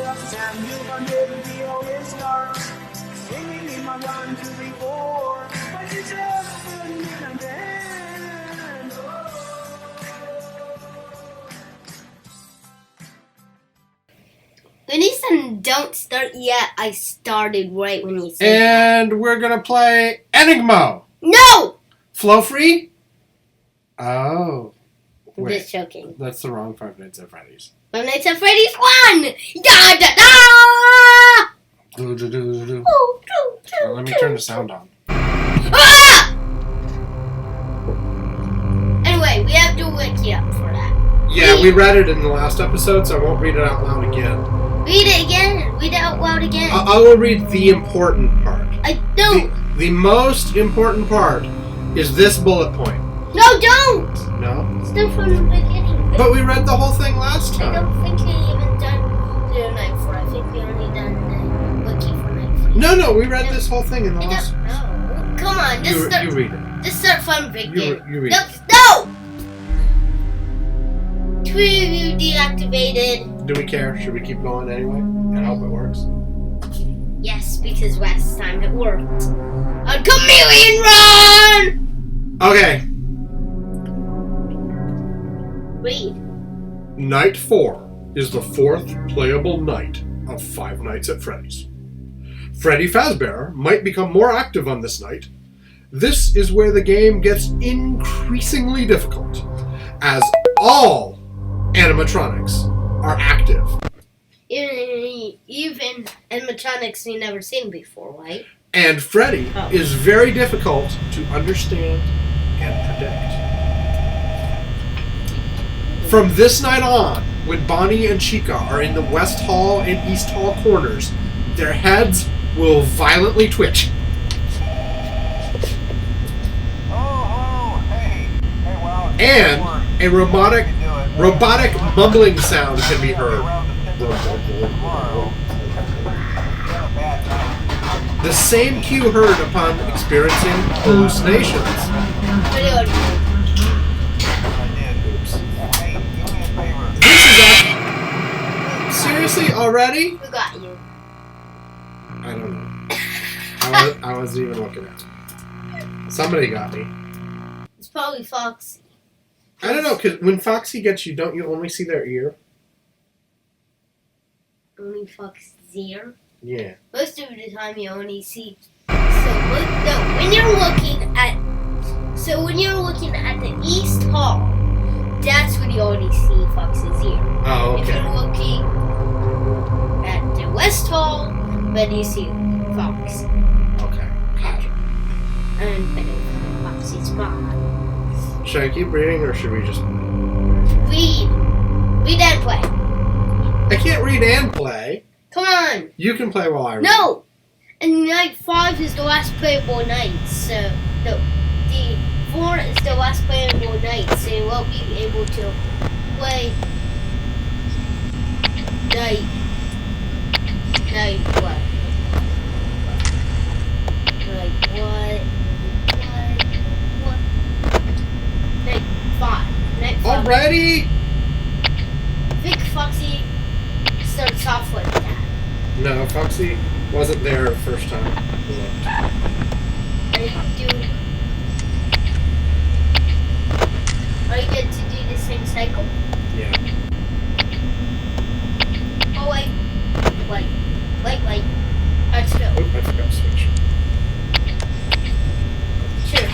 And you can never be always star. Singing in my 1, 2, 3, 4. But it's everything and then. When he said don't start yet, I started right when he said And we're going to play Enigmo. No! Flow free? Oh. I'm Wait, just joking. that's the wrong Five Nights at Freddy's. Five Nights at Freddy's 1! Da da da! Do, do, do, do, do. Oh, do, do, Let me do. turn the sound on. Ah! Anyway, we have to wiki up for that. Yeah, we read it in the last episode, so I won't read it out loud again. Read it again. Read it out loud again. I will read the important part. I don't. The most important part is this bullet point. No, don't! No? Still from the beginning. But we read the whole thing last I time. don't think we even done the night 4. I think we only done the wiki for night 3. No, we read this whole thing in the last... No. Come on, You read it. Just start from the beginning. You read No! it. No! Preview deactivated. Do we care? Should we keep going anyway? And hope it works? Yes, because last time it worked. A chameleon run! Okay. Read. Night 4 is the 4th playable night of Five Nights at Freddy's. Freddy Fazbear might become more active on this night. This is where the game gets increasingly difficult, as all animatronics are active. Even animatronics we never seen before, right? And Freddy is very difficult to understand and predict. From this night on, when Bonnie and Chica are in the West Hall and East Hall corners, their heads will violently twitch. And a robotic mumbling sound can be heard. The same cue heard upon experiencing hallucinations. This is actually... Seriously, already? Who got you? I don't know. I wasn't even looking at it. Somebody got me. It's probably Foxy. I don't know, because when Foxy gets you, don't you only see their ear? Only Foxy's ear? Yeah. Most of the time you only see... when you're looking at the East Hall, that's when you only see Fox's ear. Oh, okay. If you're looking at the West Hall, then you see Fox. Okay, gotcha. And Foxy's mom. Should I keep reading, or should we just... Read. Read and play. I can't read and play. Come on. You can play while I read. No! And night 5 is the last playable night, so the 4 is the last playable night, so you won't be able to play night what? Like what? Night 5. Night 5. Already? I think Foxy starts off like that. No, Foxy wasn't there the first time. Are you good to do the same cycle? Yeah. Oh wait. Let's go. Oh, I forgot to switch. Sure.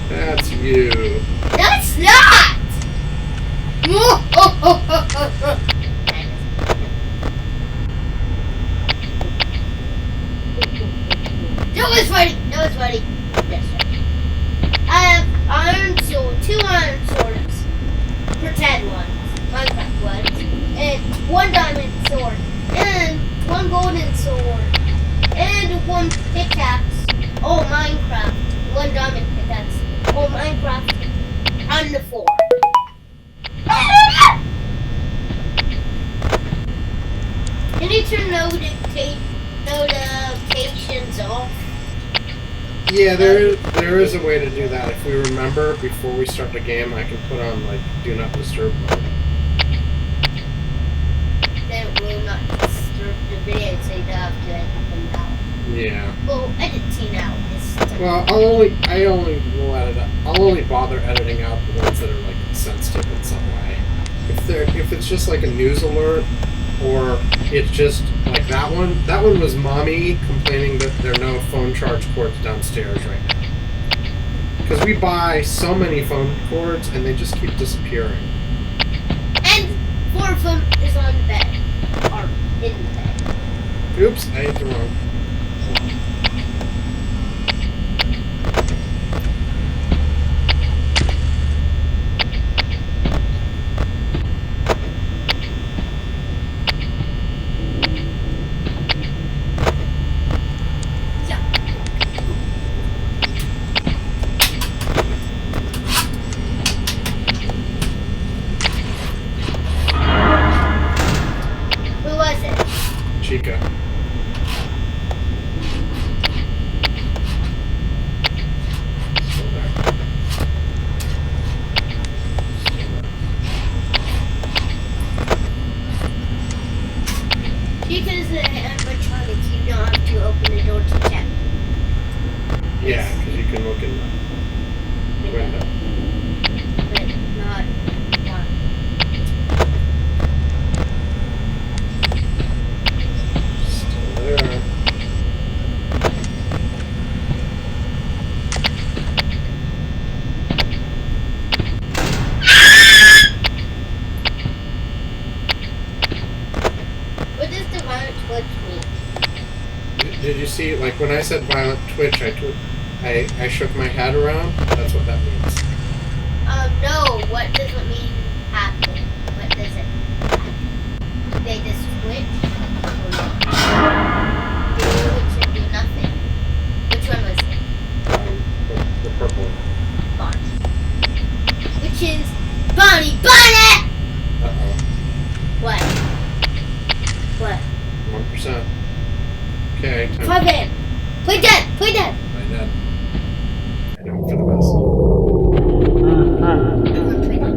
That's you. That's not! That was funny. Yes, sir. I have iron sword, 2 iron swords. Pretend ones. Minecraft ones. And 1 diamond sword. And 1 golden sword. And 1 pickaxe. Oh, Minecraft. 1 diamond pickaxe. Oh, Minecraft. On the 4. turn notifications off? Yeah, there is a way to do that. If we remember before we start the game, I can put on like do not disturb mode. Then it will not disturb the video, so you don't have to edit them out. Yeah. Well, editing out is still... Well, I'll only bother editing out the ones that are like sensitive in some way. If it's just like a news alert, or it's just like that one was mommy complaining that there are no phone charge cords downstairs right now. Because we buy so many phone cords and they just keep disappearing. And 4 of them is on the bed. Or in the bed. Oops, I hit the wrong. Chica. Still there. Chica's an animatronic, you don't have to open the door to check. Yeah, because you can look in the window. But not. There. What does the violent twitch mean? Did you see, like when I said violent twitch, I shook my head around? That's what that means. No, what does it mean happen? What does it happen? Do they just twitch? Or not? Do they twitch and do nothing? Which one was it? The purple one. Bonnie. Which is Bonnie Bonnet! Uh-oh. What? What? 1%. Okay, time. Play dead! Play dead! Play dead! Play dead. I know for the best. I'm gonna play dead.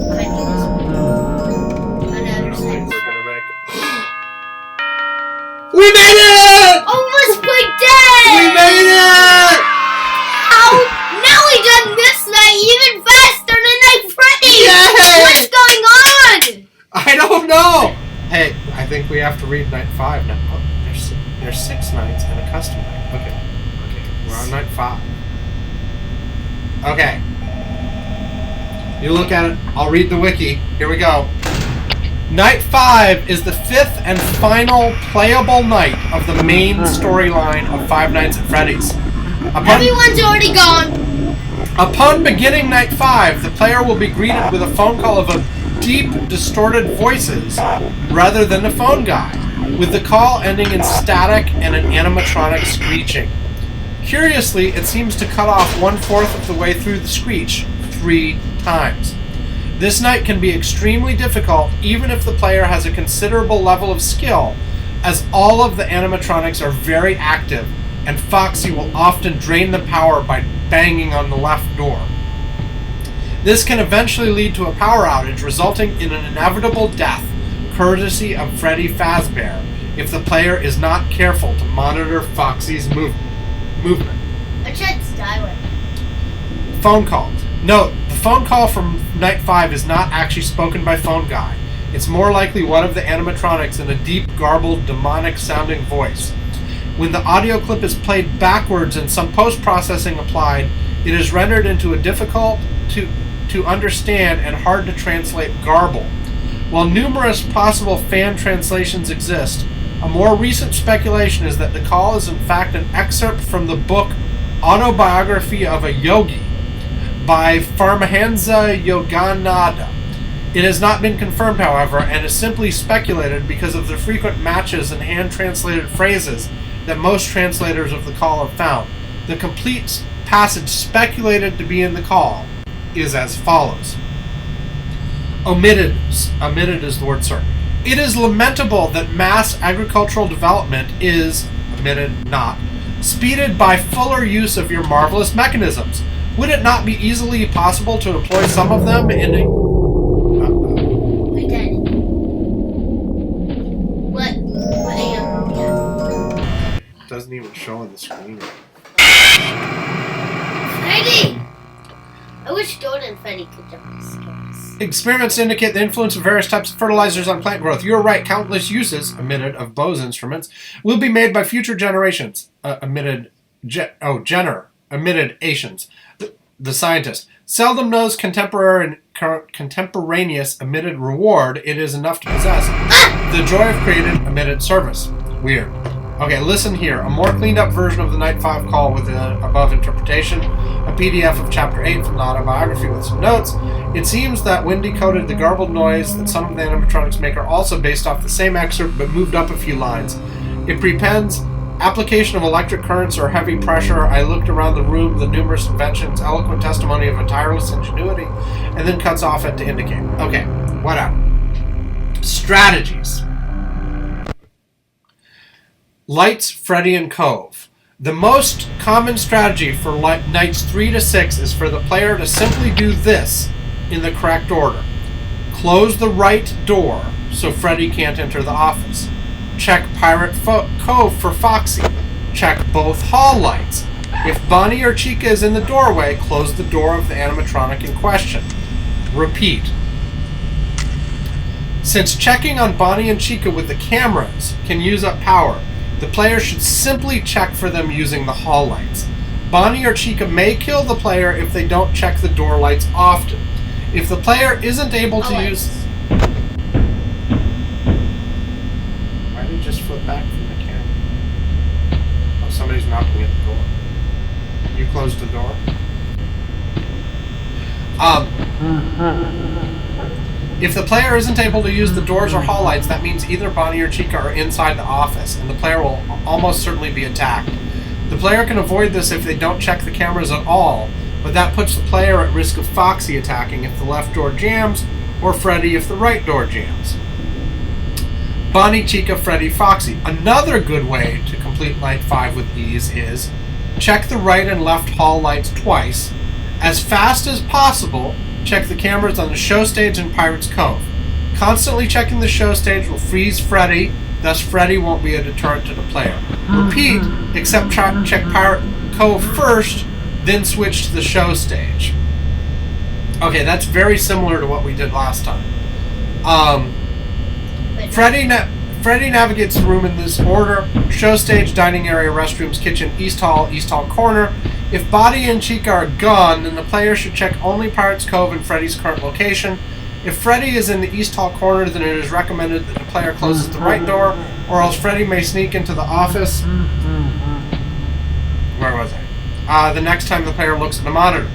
I do this one. I Another don't think sense. we're gonna make it. We made it! Almost played dead! We made it! How? Now we done this night even faster than Night Freddy! Yay! What's going on? I don't know! Hey, I think we have to read night 5 now. Oh, there's 6 nights and a custom night. Okay, we're on night 5. Okay. You look at it, I'll read the wiki. Here we go. Night 5 is the 5th and final playable night of the main storyline of Five Nights at Freddy's. Everyone's already gone. Upon beginning Night 5, the player will be greeted with a phone call of a deep, distorted voices rather than the phone guy, with the call ending in static and an animatronic screeching. Curiously, it seems to cut off 1/4 of the way through the screech 3 times. This night can be extremely difficult even if the player has a considerable level of skill, as all of the animatronics are very active and Foxy will often drain the power by banging on the left door. This can eventually lead to a power outage, resulting in an inevitable death, courtesy of Freddy Fazbear, if the player is not careful to monitor Foxy's movement. I tried to die with. Phone calls. Note, the phone call from Night 5 is not actually spoken by phone guy. It's more likely one of the animatronics in a deep, garbled, demonic-sounding voice. When the audio clip is played backwards and some post-processing applied, it is rendered into a difficult to understand and hard to translate garble. While numerous possible fan translations exist, a more recent speculation is that the call is in fact an excerpt from the book Autobiography of a Yogi by Paramahansa Yogananda. It has not been confirmed, however, and is simply speculated because of the frequent matches and hand-translated phrases that most translators of the call have found. The complete passage speculated to be in the call is as follows. Omitted is the word, sir. It is lamentable that mass agricultural development is, admitted not, speeded by fuller use of your marvelous mechanisms. Would it not be easily possible to employ some of them in a... Wait, Daddy. What am I? It doesn't even show on the screen. Freddy! I wish Golden Freddy could jump the stairs. Experiments indicate the influence of various types of fertilizers on plant growth. You're right, countless uses, admitted, of Bose instruments will be made by future generations, admitted Asians. The scientist. Seldom knows contemporaneous, admitted reward it is enough to possess. The joy of created, admitted service. Weird. Okay, listen here. A more cleaned up version of the Night 5 call with the above interpretation. A PDF of Chapter 8 from the autobiography with some notes. It seems that when decoded, the garbled noise that some of the animatronics make are also based off the same excerpt but moved up a few lines. It prepends application of electric currents or heavy pressure. I looked around the room, the numerous inventions, eloquent testimony of a tireless ingenuity, and then cuts off it to indicate. Okay, whatever. Strategies. Lights, Freddy, and Cove. The most common strategy for nights 3 to 6 is for the player to simply do this in the correct order. Close the right door so Freddy can't enter the office. Check Pirate Cove for Foxy. Check both hall lights. If Bonnie or Chica is in the doorway, close the door of the animatronic in question. Repeat. Since checking on Bonnie and Chica with the cameras can use up power, the player should simply check for them using the hall lights. Bonnie or Chica may kill the player if they don't check the door lights often. If the player isn't able to use... Why did it just flip back from the camera? Oh, somebody's knocking at the door. You closed the door? If the player isn't able to use the doors or hall lights, that means either Bonnie or Chica are inside the office, and the player will almost certainly be attacked. The player can avoid this if they don't check the cameras at all, but that puts the player at risk of Foxy attacking if the left door jams, or Freddy if the right door jams. Bonnie, Chica, Freddy, Foxy. Another good way to complete Night 5 with ease is check the right and left hall lights twice. As fast as possible, check the cameras on the show stage and Pirate's Cove. Constantly checking the show stage will freeze Freddy, thus Freddy won't be a deterrent to the player. Repeat, except check Pirate Cove first, then switch to the show stage. Okay, that's very similar to what we did last time. Freddy navigates the room in this order: show stage, dining area, restrooms, kitchen, East Hall corner. If Bonnie and Chica are gone, then the player should check only Pirate's Cove and Freddy's current location. If Freddy is in the East Hall corner, then it is recommended that the player closes the right door, or else Freddy may sneak into the office. Where was I? The next time the player looks at the monitor.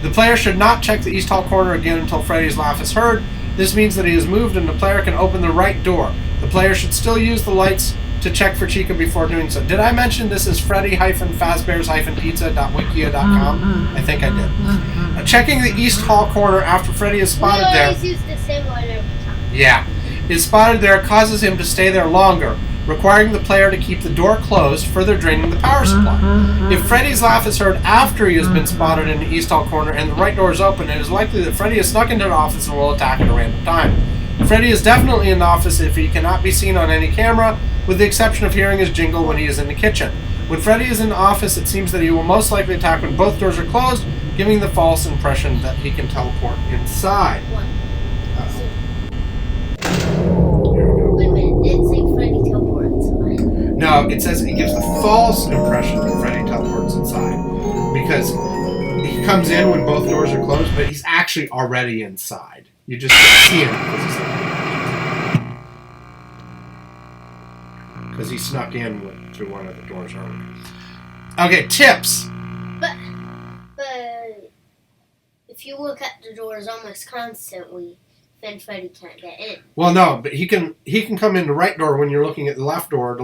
The player should not check the East Hall corner again until Freddy's laugh is heard. This means that he is moved and the player can open the right door. The player should still use the lights to check for Chica before doing so. Did I mention this is Freddy-Fazbear's-Pizza.wiki.com? I think I did. Checking the East Hall corner after Freddy is spotted there. We always use the same one every time. Yeah. Is spotted there causes him to stay there longer, requiring the player to keep the door closed, further draining the power supply. If Freddy's laugh is heard after he has been spotted in the East Hall corner and the right door is open, it is likely that Freddy has snuck into the office and will attack at a random time. Freddy is definitely in the office if he cannot be seen on any camera, with the exception of hearing his jingle when he is in the kitchen. When Freddy is in the office, it seems that he will most likely attack when both doors are closed, giving the false impression that he can teleport inside. Wait a minute, did it say Freddy teleports inside? No, it says it gives the false impression that Freddy teleports inside. Because he comes in when both doors are closed, but he's actually already inside. You just can't see him because he snuck in through one of the doors earlier. Okay, tips. But if you look at the doors almost constantly, then Freddy can't get in. Well, no, but he can come in the right door when you're looking at the left door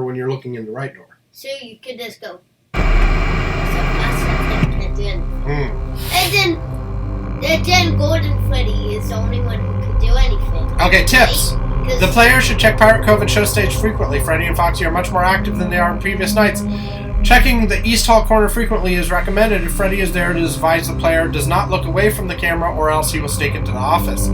when you're looking in the right door. So you could just go so fast that they can't do anything. And then Golden Freddy is the only one who could do anything. Okay, tips. Right? The player should check Pirate Cove and Show Stage frequently. Freddy and Foxy are much more active than they are in previous nights. Checking the East Hall corner frequently is recommended if Freddy is there to advise the player does not look away from the camera or else he will stake into the office.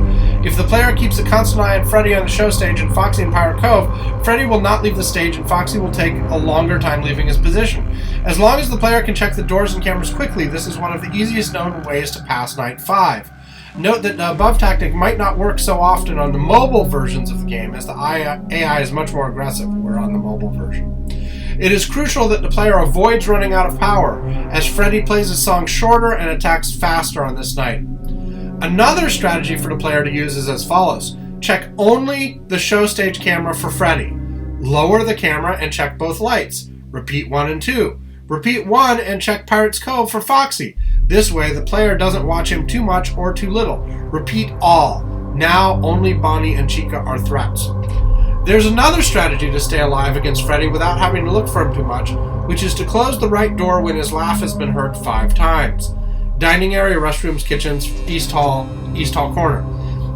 If the player keeps a constant eye on Freddy on the show stage and Foxy in Pirate Cove, Freddy will not leave the stage and Foxy will take a longer time leaving his position. As long as the player can check the doors and cameras quickly, this is one of the easiest known ways to pass Night 5. Note that the above tactic might not work so often on the mobile versions of the game as the AI is much more aggressive. We're on the mobile version. It is crucial that the player avoids running out of power, as Freddy plays his song shorter and attacks faster on this night. Another strategy for the player to use is as follows. Check only the show stage camera for Freddy. Lower the camera and check both lights. Repeat 1 and 2. Repeat 1 and check Pirate's Cove for Foxy. This way the player doesn't watch him too much or too little. Repeat all. Now only Bonnie and Chica are threats. There's another strategy to stay alive against Freddy without having to look for him too much, which is to close the right door when his laugh has been heard 5 times. Dining area, restrooms, kitchens, East Hall corner.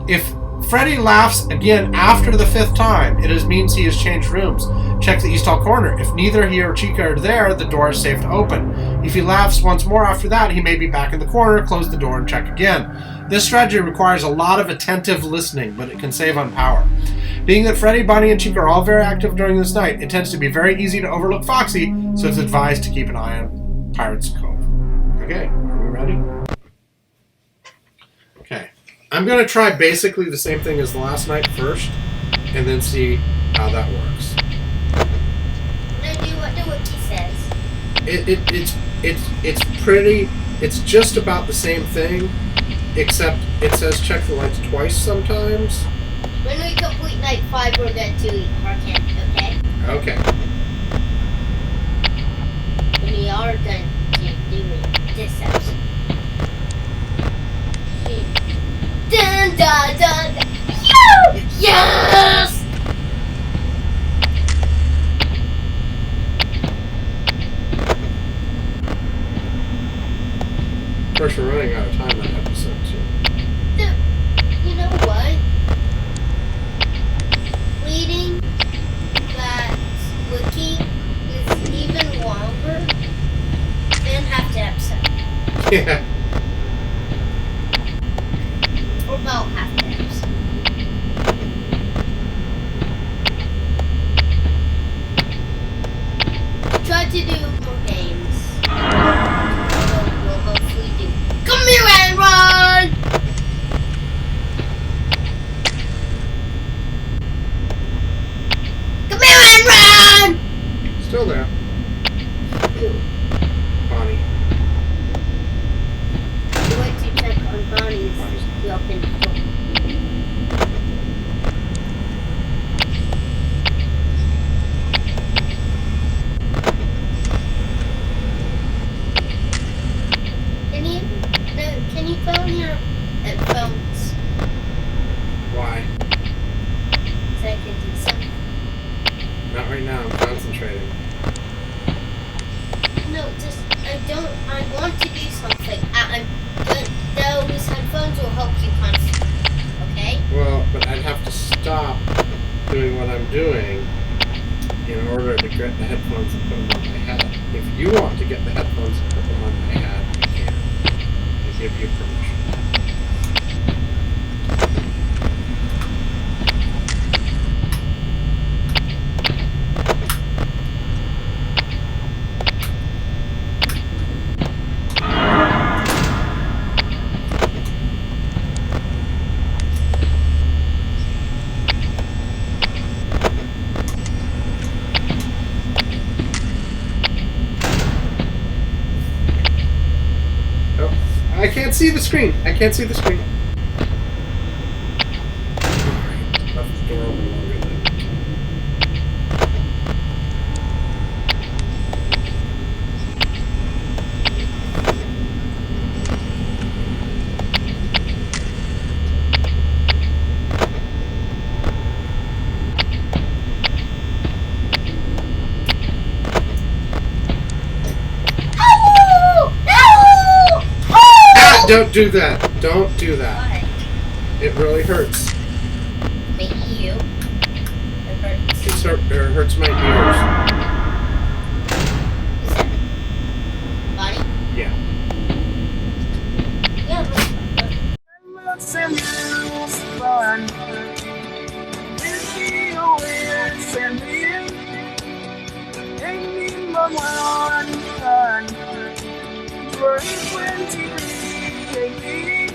If Freddy laughs again after the 5th time, it means he has changed rooms. Check the East Hall corner. If neither he or Chica are there, the door is safe to open. If he laughs once more after that, he may be back in the corner, close the door, and check again. This strategy requires a lot of attentive listening, but it can save on power. Being that Freddy, Bonnie, and Chica are all very active during this night, it tends to be very easy to overlook Foxy, so it's advised to keep an eye on Pirate's Cove. Okay, are we ready? Okay. I'm going to try basically the same thing as the last night first, and then see how that works. No, do what the wiki says. It's just about the same thing, except it says check the lights twice sometimes. When we complete Night 5, we're going to eat our candy, okay? Okay. When we are done doing this episode. Dun dun dun dun! Yes! Of course, we're running out of time on episode 2. You know what? Reading that wiki is even longer than half the episode. Yeah. Or about half the episode. Try to do more games. We'll hopefully do. Come here and run! Come here and run! Still there. Bonnie. I went to check on Bonnie's. We opened the door. Can you put on your headphones? Why? So I can do something. Not right now. I'm concentrating. No, just I want to do something. Those headphones will help you concentrate. Okay? Well, but I'd have to stop doing what I'm doing in order to get the headphones and put them on my head. If you want to get the headphones and put them on my head, you can. I give you permission. I can't see the screen. I can't see the screen. Alright, left the door open longer than Don't do that. Don't do that. What? It really hurts. Maybe you. hurts my ears. Is that the body? Yeah. Yeah, but Looks and feels fun. If you always and you ain't my one fun. For 23,